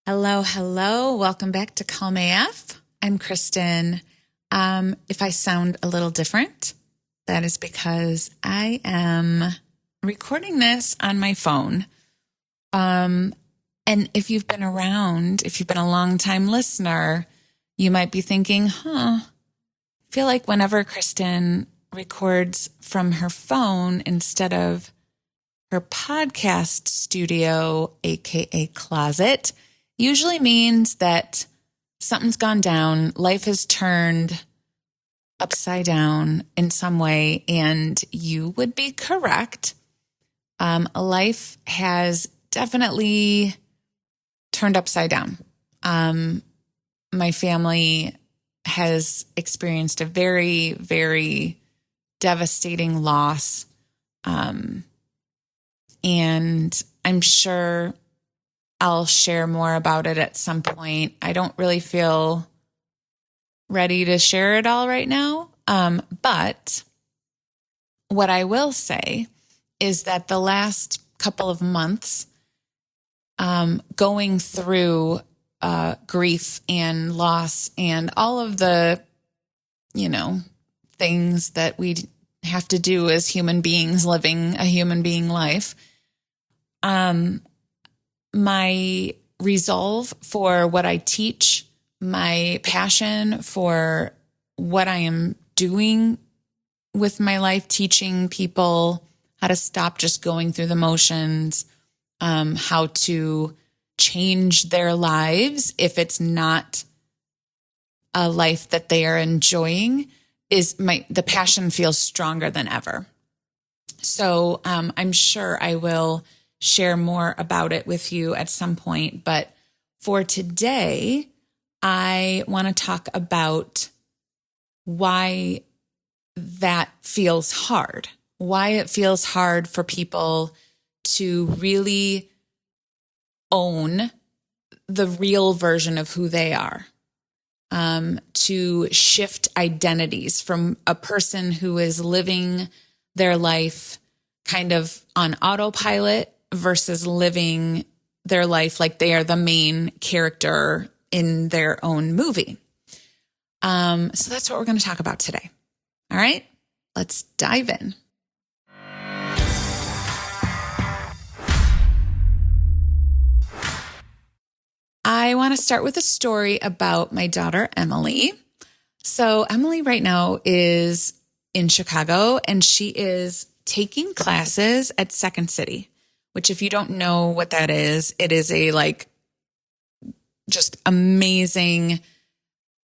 Hello, hello. Welcome back to Calm AF. I'm Kristen. If I sound a little different, that is because I am recording this on my phone. And if you've been around, if you've been a long-time listener, you might be thinking, I feel like whenever Kristen records from her phone instead of her podcast studio, aka closet, usually means that something's gone down, life has turned upside down in some way, and you would be correct. Life has definitely turned upside down. My family has experienced a very, very devastating loss. And I'm sure I'll share more about it at some point. I don't really feel ready to share it all right now. But what I will say is that the last couple of months, going through grief and loss and all of the, things that we have to do as human beings living a human being life, my resolve for what I teach, my passion for what I am doing with my life, teaching people how to stop just going through the motions, how to change their lives if it's not a life that they are enjoying, the passion feels stronger than ever. So I'm sure I will share more about it with you at some point. But for today, I want to talk about why that feels hard, why it feels hard for people to really own the real version of who they are, to shift identities from a person who is living their life kind of on autopilot versus living their life like they are the main character in their own movie. So that's what we're going to talk about today. All right, let's dive in. I want to start with a story about my daughter, Emily. So Emily right now is in Chicago, and she is taking classes at Second City, which if you don't know what that is, it is a just amazing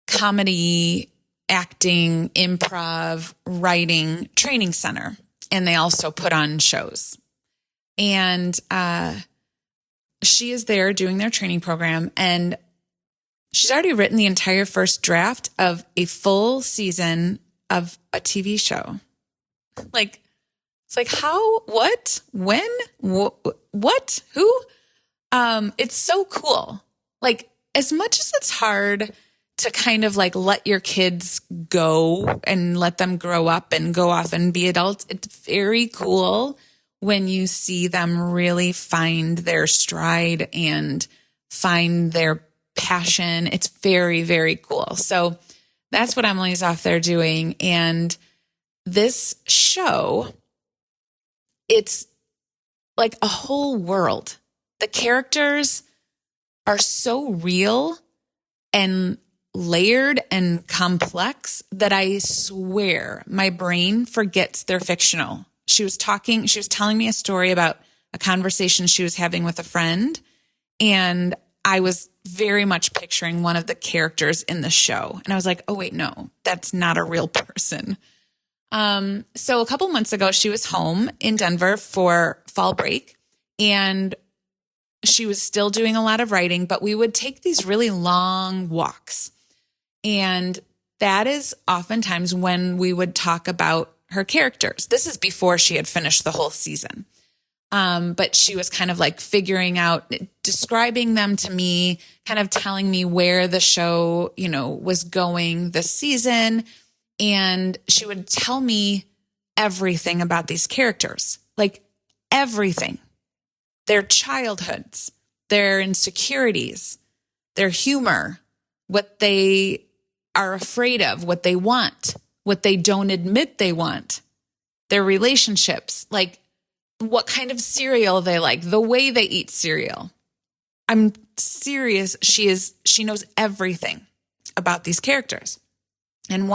comedy, acting, improv, writing training center. And they also put on shows. And she is there doing their training program, and she's already written the entire first draft of a full season of a TV show. It's like how, what, when, what, who? It's so cool. Like, as much as it's hard to kind of let your kids go and let them grow up and go off and be adults, it's very cool when you see them really find their stride and find their passion. It's very, very cool. So that's what Emily's off there doing. And this show, it's like a whole world. The characters are so real and layered and complex that I swear my brain forgets they're fictional. She was telling me a story about a conversation she was having with a friend, and I was very much picturing one of the characters in the show. And I was like, oh, wait, no, that's not a real person. So a couple months ago, she was home in Denver for fall break, and she was still doing a lot of writing, but we would take these really long walks. And that is oftentimes when we would talk about her characters. This is before she had finished the whole season. But she was kind of figuring out, describing them to me, kind of telling me where the show, was going this season. And she would tell me everything about these characters, everything, their childhoods, their insecurities, their humor, what they are afraid of, what they want, what they don't admit they want, their relationships, like what kind of cereal they like, the way they eat cereal. I'm serious. She knows everything about these characters. And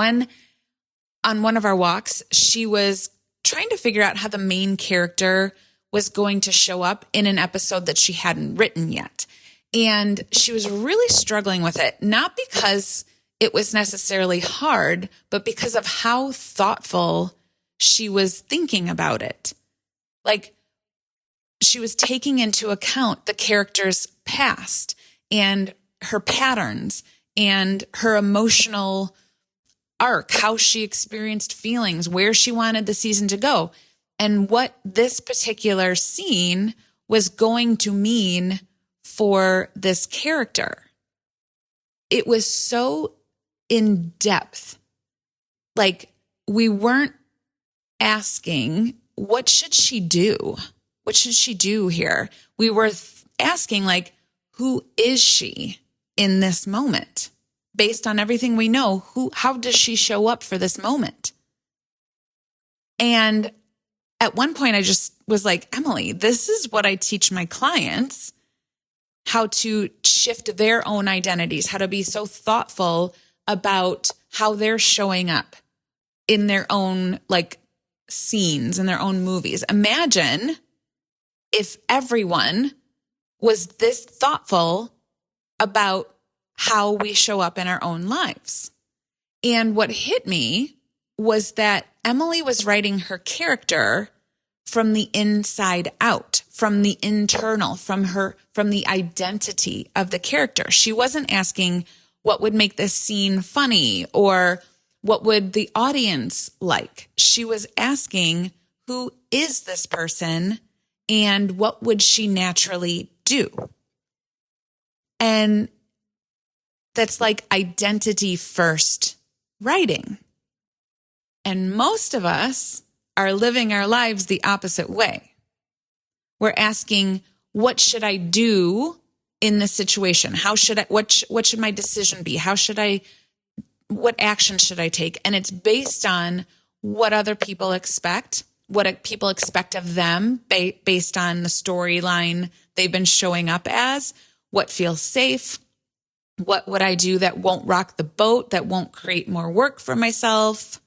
on one of our walks, she was trying to figure out how the main character was going to show up in an episode that she hadn't written yet. And she was really struggling with it, not because it was necessarily hard, but because of how thoughtful she was thinking about it. Like, she was taking into account the character's past and her patterns and her emotional arc, how she experienced feelings, where she wanted the season to go, and what this particular scene was going to mean for this character. It was so in depth. Like, we weren't asking, what should she do? What should she do here? We were asking, like, who is she in this moment? Based on everything we know, how does she show up for this moment? And at one point, I just was like, Emily, this is what I teach my clients, how to shift their own identities, how to be so thoughtful about how they're showing up in their own, like, scenes, in their own movies. Imagine if everyone was this thoughtful about how we show up in our own lives. And what hit me was that Emily was writing her character from the inside out, from the internal, from the identity of the character. She wasn't asking what would make this scene funny or what would the audience like. She was asking, who is this person and what would she naturally do? And that's like identity first writing. And most of us are living our lives the opposite way. We're asking, what should I do in this situation? What should my decision be? What action should I take? And it's based on what other people expect, what people expect of them based on the storyline they've been showing up as, what feels safe. What would I do that won't rock the boat, that won't create more work for myself?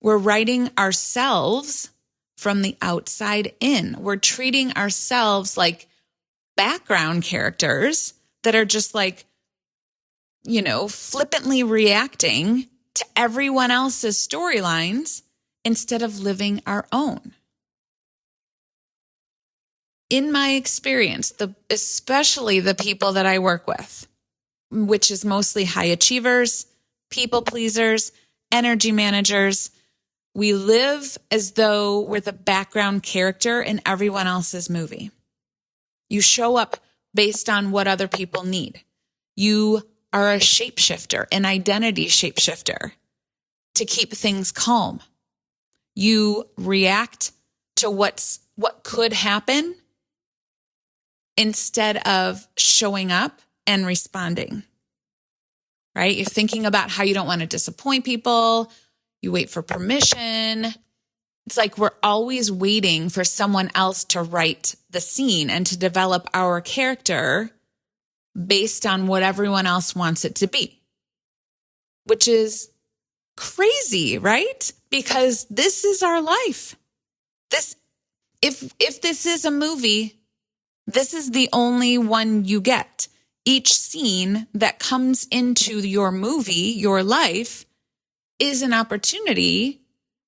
We're writing ourselves from the outside in. We're treating ourselves like background characters that are just like, flippantly reacting to everyone else's storylines instead of living our own. In my experience, especially the people that I work with, which is mostly high achievers, people pleasers, energy managers, we live as though we're the background character in everyone else's movie. You show up based on what other people need. You are a shapeshifter, an identity shapeshifter to keep things calm. You react to what could happen instead of showing up and responding, right? You're thinking about how you don't want to disappoint people. You wait for permission. It's like we're always waiting for someone else to write the scene and to develop our character based on what everyone else wants it to be, which is crazy, right? Because this is our life. If this is a movie, this is the only one you get. Each scene that comes into your movie, your life, is an opportunity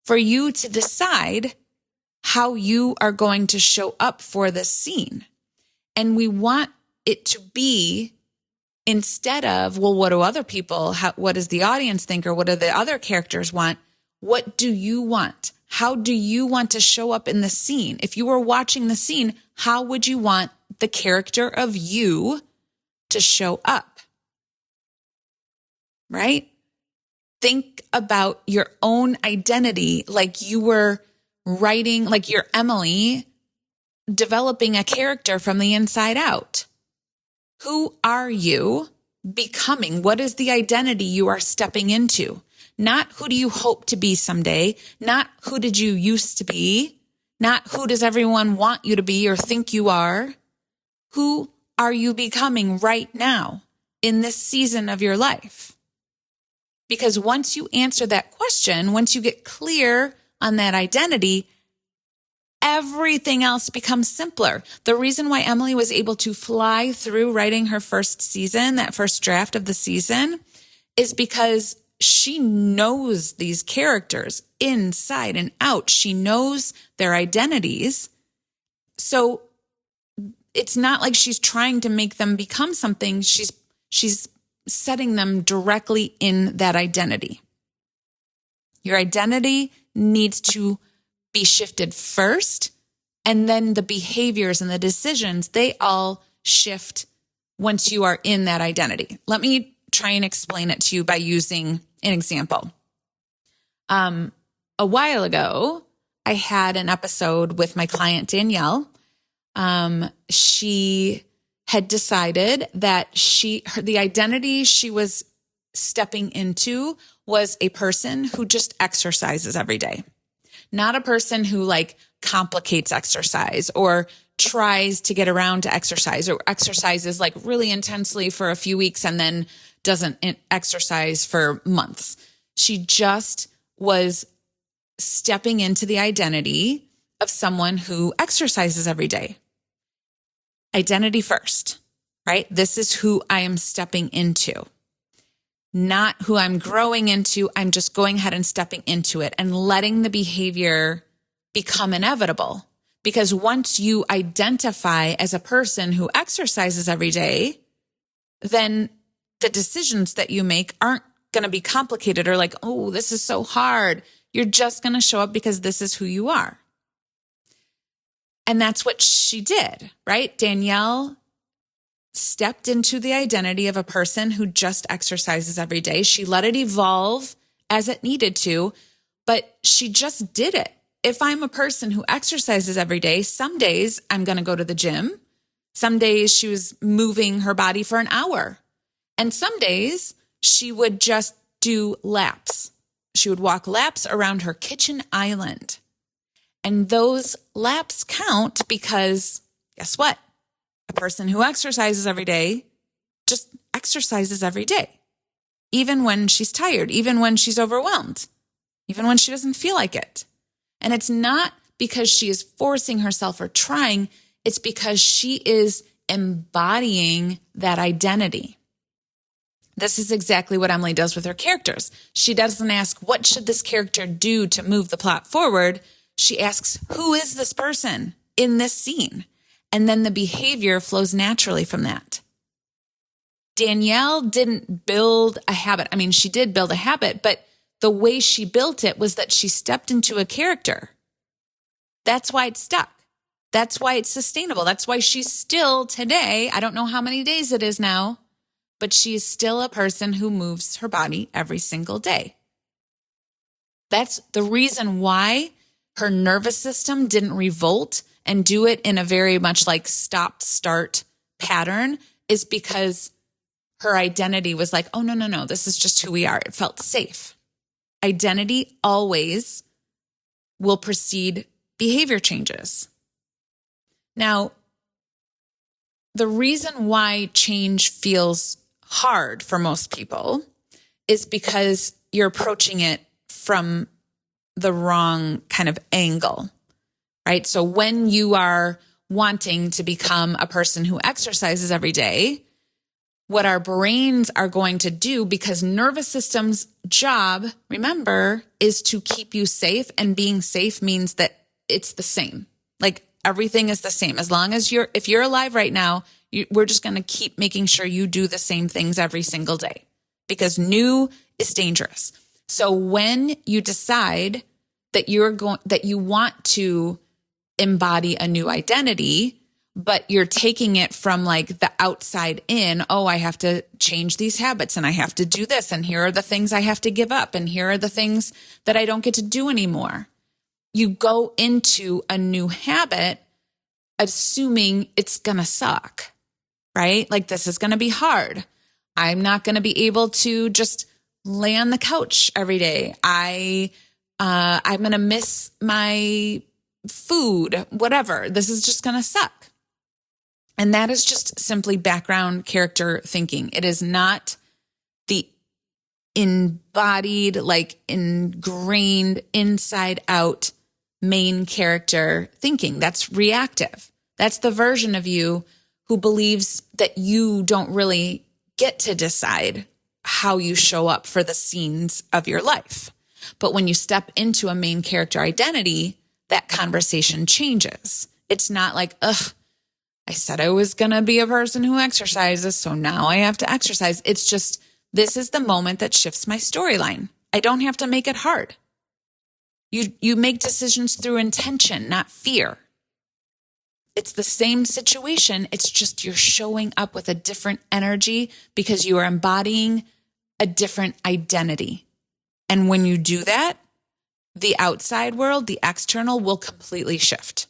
for you to decide how you are going to show up for this scene. And we want it to be, instead of, well, what do other people, what does the audience think, or what do the other characters want? What do you want? How do you want to show up in the scene? If you were watching the scene, how would you want the character of you to show up? Right? Think about your own identity like you were writing, like you're Emily, developing a character from the inside out. Who are you becoming? What is the identity you are stepping into? Not who do you hope to be someday? Not who did you used to be? Not who does everyone want you to be or think you are? Who are you becoming right now in this season of your life? Because once you answer that question, once you get clear on that identity, everything else becomes simpler. The reason why Emily was able to fly through writing her first season, that first draft of the season, is because she knows these characters inside and out. She knows their identities. So it's not like she's trying to make them become something. She's setting them directly in that identity. Your identity needs to be shifted first, and then the behaviors and the decisions, they all shift once you are in that identity. Let me try and explain it to you by using an example. A while ago, I had an episode with my client, Danielle. She had decided that the identity she was stepping into was a person who just exercises every day. Not a person who like complicates exercise or tries to get around to exercise or exercises like really intensely for a few weeks and then doesn't exercise for months. She just was stepping into the identity of someone who exercises every day. Identity first, right? This is who I am stepping into, not who I'm growing into. I'm just going ahead and stepping into it and letting the behavior become inevitable. Because once you identify as a person who exercises every day, then the decisions that you make aren't going to be complicated or like, oh, this is so hard. You're just going to show up because this is who you are. And that's what she did, right? Danielle stepped into the identity of a person who just exercises every day. She let it evolve as it needed to, but she just did it. If I'm a person who exercises every day, some days I'm going to go to the gym. Some days she was moving her body for an hour. And some days she would just do laps. She would walk laps around her kitchen island. And those laps count because guess what? A person who exercises every day just exercises every day, even when she's tired, even when she's overwhelmed, even when she doesn't feel like it. And it's not because she is forcing herself or trying. It's because she is embodying that identity. This is exactly what Emily does with her characters. She doesn't ask, what should this character do to move the plot forward? She asks, who is this person in this scene? And then the behavior flows naturally from that. Danielle didn't build a habit. I mean, she did build a habit, but the way she built it was that she stepped into a character. That's why it's stuck. That's why it's sustainable. That's why she's still today, I don't know how many days it is now, but she is still a person who moves her body every single day. That's the reason why her nervous system didn't revolt and do it in a very much like stop-start pattern, is because her identity was like, oh, no, this is just who we are. It felt safe. Identity always will precede behavior changes. Now, the reason why change feels hard for most people is because you're approaching it from the wrong kind of angle, right? So when you are wanting to become a person who exercises every day, what our brains are going to do, because nervous system's job, remember, is to keep you safe, and being safe means that it's the same. Like everything is the same. As long as if you're alive right now, we're just going to keep making sure you do the same things every single day, because new is dangerous. So when you decide that you want to embody a new identity, but you're taking it from like the outside in, oh, I have to change these habits and I have to do this, and here are the things I have to give up, and here are the things that I don't get to do anymore. You go into a new habit assuming it's going to suck, right? Like this is going to be hard. I'm not going to be able to just lay on the couch every day. I'm going to miss my food, whatever. This is just going to suck. And that is just simply background character thinking. It is not the embodied, like ingrained, inside out main character thinking. That's reactive. That's the version of you who believes that you don't really get to decide how you show up for the scenes of your life. But when you step into a main character identity, that conversation changes. It's not like, ugh, I said I was going to be a person who exercises, so now I have to exercise. It's just, this is the moment that shifts my storyline. I don't have to make it hard. You make decisions through intention, not fear. It's the same situation. It's just you're showing up with a different energy because you are embodying a different identity. And when you do that, the outside world, the external, will completely shift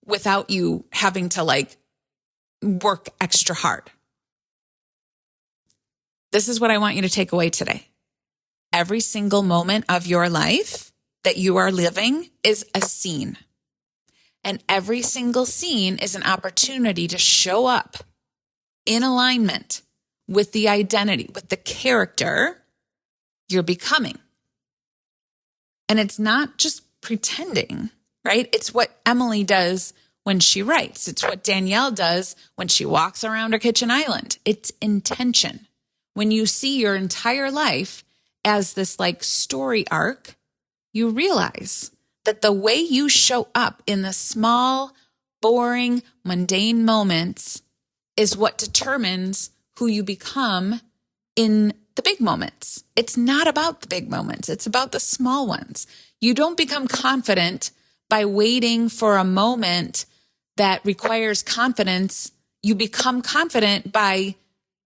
without you having to like work extra hard. This is what I want you to take away today. Every single moment of your life that you are living is a scene. And every single scene is an opportunity to show up in alignment with the identity, with the character you're becoming. And it's not just pretending, right? It's what Emily does when she writes. It's what Danielle does when she walks around her kitchen island. It's intention. When you see your entire life as this like story arc, you realize that the way you show up in the small, boring, mundane moments is what determines who you become in the big moments. It's not about the big moments. It's about the small ones. You don't become confident by waiting for a moment that requires confidence. You become confident by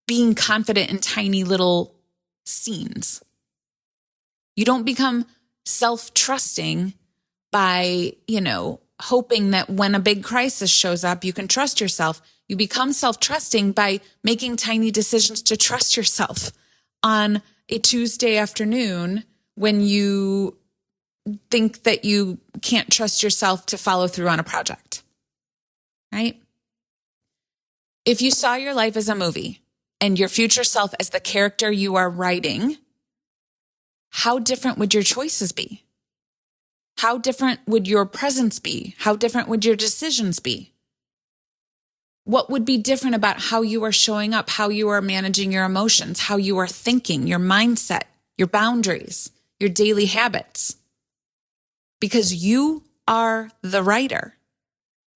being confident in tiny little scenes. You don't become self-trusting by, hoping that when a big crisis shows up, you can trust yourself. You become self-trusting by making tiny decisions to trust yourself on a Tuesday afternoon when you think that you can't trust yourself to follow through on a project, right? If you saw your life as a movie and your future self as the character you are writing, how different would your choices be? How different would your presence be? How different would your decisions be? What would be different about how you are showing up, how you are managing your emotions, how you are thinking, your mindset, your boundaries, your daily habits? Because you are the writer.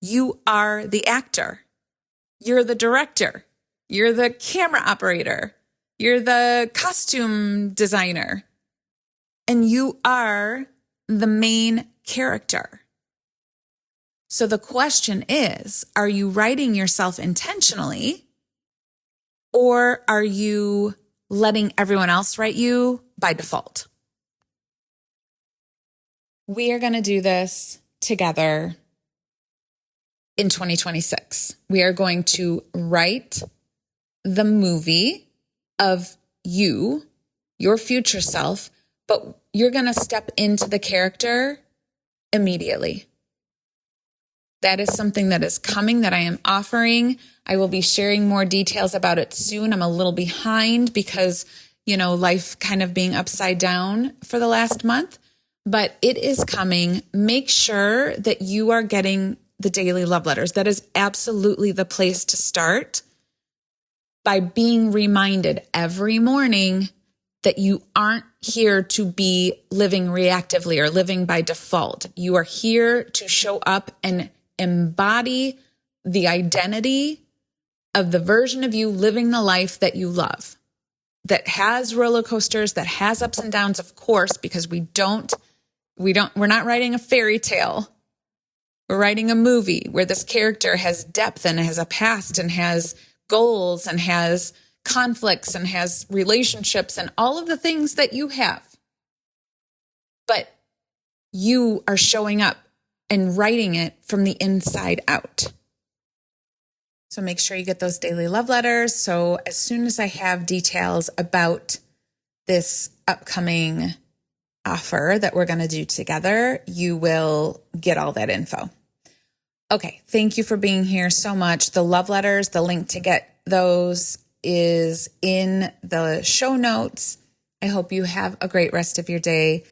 You are the actor. You're the director. You're the camera operator. You're the costume designer. And you are the main character. So the question is, are you writing yourself intentionally, or are you letting everyone else write you by default? We are going to do this together in 2026. We are going to write the movie of you, your future self, but you're going to step into the character immediately. That is something that is coming that I am offering. I will be sharing more details about it soon. I'm a little behind because, life kind of being upside down for the last month, but it is coming. Make sure that you are getting the daily love letters. That is absolutely the place to start, by being reminded every morning that you aren't here to be living reactively or living by default. You are here to show up and embody the identity of the version of you living the life that you love, that has roller coasters, that has ups and downs, of course, because we're not writing a fairy tale. We're writing a movie where this character has depth and has a past and has goals and has conflicts and has relationships and all of the things that you have. But you are showing up and writing it from the inside out. So make sure you get those daily love letters. So as soon as I have details about this upcoming offer that we're going to do together, you will get all that info. Okay. Thank you for being here so much. The love letters, the link to get those is in the show notes. I hope you have a great rest of your day.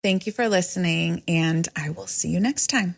Thank you for listening, and I will see you next time.